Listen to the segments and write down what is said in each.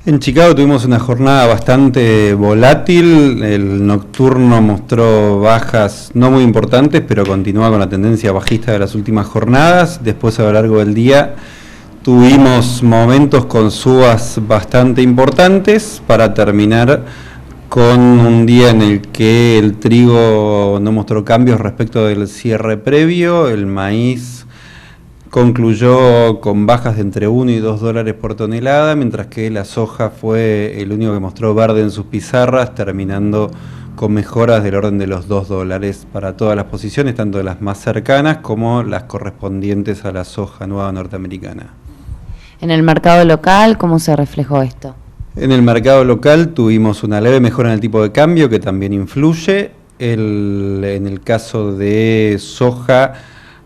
En Chicago tuvimos una jornada bastante volátil, el nocturno mostró bajas no muy importantes, pero continúa con la tendencia bajista de las últimas jornadas. Después a lo largo del día tuvimos momentos con subas bastante importantes para terminar con un día en el que el trigo no mostró cambios respecto del cierre previo, el maíz concluyó con bajas de entre 1 y 2 dólares por tonelada, mientras que la soja fue el único que mostró verde en sus pizarras, terminando con mejoras del orden de los 2 dólares para todas las posiciones, tanto las más cercanas como las correspondientes a la soja nueva norteamericana. En el mercado local, ¿cómo se reflejó esto? En el mercado local tuvimos una leve mejora en el tipo de cambio que también influye. En el caso de soja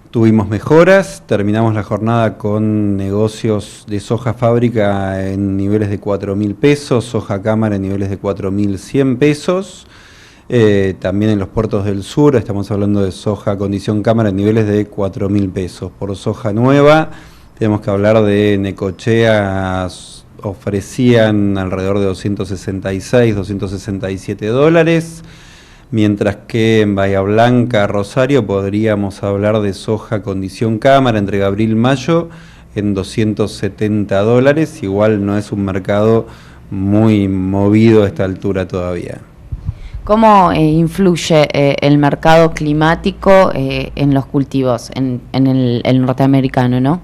tuvimos mejoras, terminamos la jornada con negocios de soja fábrica en niveles de 4.000 pesos, soja cámara en niveles de 4.100 pesos. También en los puertos del sur estamos hablando de soja condición cámara en niveles de 4.000 pesos. Por soja nueva tenemos que hablar de Necochea, ofrecían alrededor de 266, 267 dólares. Mientras que en Bahía Blanca, Rosario, podríamos hablar de soja condición cámara entre abril y mayo en 270 dólares. Igual no es un mercado muy movido a esta altura todavía. ¿Cómo influye el mercado climático en los cultivos, en el norteamericano, no?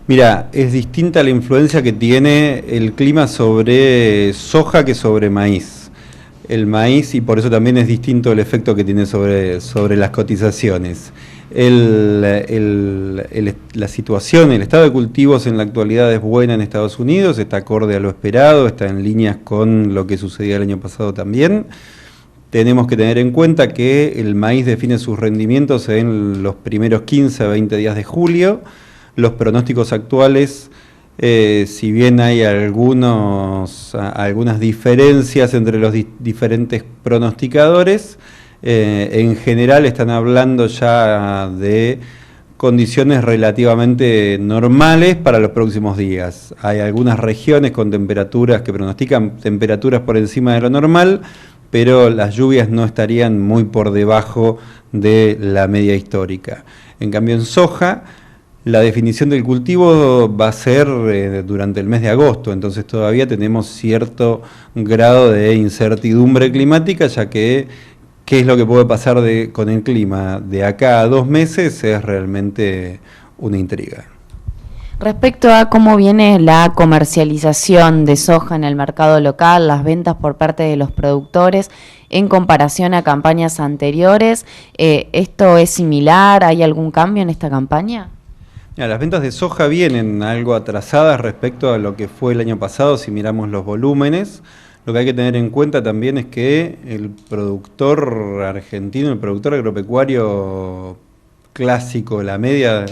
Mira, es distinta la influencia que tiene el clima sobre soja que sobre maíz. El maíz, y por eso también es distinto el efecto que tiene sobre las cotizaciones. La situación, el estado de cultivos en la actualidad es buena en Estados Unidos, está acorde a lo esperado, está en líneas con lo que sucedía el año pasado también. Tenemos que tener en cuenta que el maíz define sus rendimientos en los primeros 15 a 20 días de julio. Los pronósticos actuales, si bien hay algunas diferencias entre los diferentes pronosticadores, en general están hablando ya de condiciones relativamente normales para los próximos días. Hay algunas regiones con temperaturas que pronostican temperaturas por encima de lo normal, pero las lluvias no estarían muy por debajo de la media histórica. En cambio, en soja, la definición del cultivo va a ser durante el mes de agosto, entonces todavía tenemos cierto grado de incertidumbre climática, ya que qué es lo que puede pasar con el clima de acá a 2 meses es realmente una intriga. Respecto a cómo viene la comercialización de soja en el mercado local, las ventas por parte de los productores en comparación a campañas anteriores, ¿esto es similar? ¿Hay algún cambio en esta campaña? Mira, las ventas de soja vienen algo atrasadas respecto a lo que fue el año pasado si miramos los volúmenes. Lo que hay que tener en cuenta también es que el productor argentino, el productor agropecuario clásico, la media,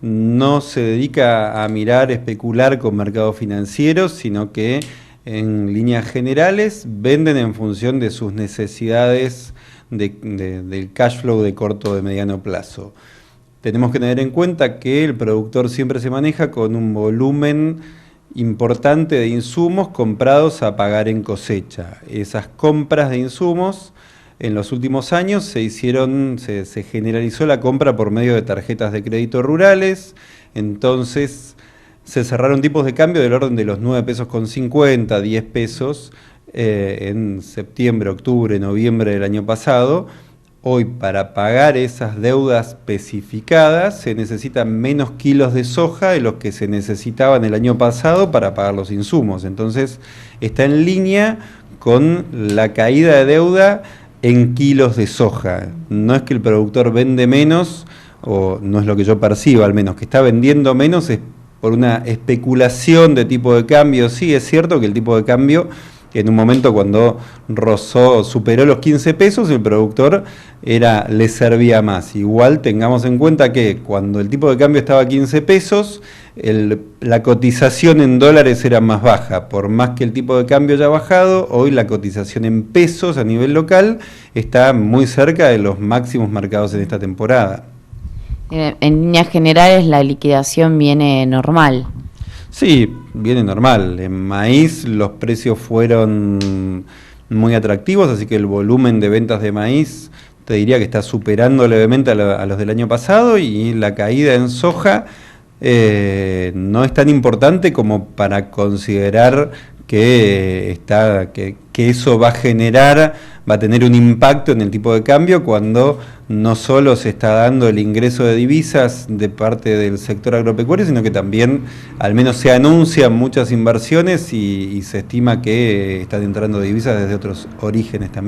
no se dedica a mirar, especular con mercados financieros, sino que en líneas generales venden en función de sus necesidades del cash flow de corto o de mediano plazo. Tenemos que tener en cuenta que el productor siempre se maneja con un volumen importante de insumos comprados a pagar en cosecha. Esas compras de insumos en los últimos años se generalizó la compra por medio de tarjetas de crédito rurales, entonces se cerraron tipos de cambio del orden de los 9 pesos con 50, 10 pesos en septiembre, octubre, noviembre del año pasado. Hoy, para pagar esas deudas especificadas, se necesitan menos kilos de soja de los que se necesitaban el año pasado para pagar los insumos. Entonces, está en línea con la caída de deuda en kilos de soja. No es que el productor vende menos, o no es lo que yo percibo al menos, que está vendiendo menos es por una especulación de tipo de cambio. Sí, es cierto que el tipo de cambio, en un momento cuando superó los 15 pesos, el productor le servía más. Igual tengamos en cuenta que cuando el tipo de cambio estaba a 15 pesos, la cotización en dólares era más baja. Por más que el tipo de cambio haya bajado, hoy la cotización en pesos a nivel local está muy cerca de los máximos marcados en esta temporada. En líneas generales la liquidación viene normal. Sí, viene normal. En maíz los precios fueron muy atractivos, así que el volumen de ventas de maíz te diría que está superando levemente a los del año pasado, y la caída en soja no es tan importante como para considerar que eso va a generar, va a tener un impacto en el tipo de cambio, cuando no solo se está dando el ingreso de divisas de parte del sector agropecuario, sino que también al menos se anuncian muchas inversiones y se estima que están entrando divisas desde otros orígenes también.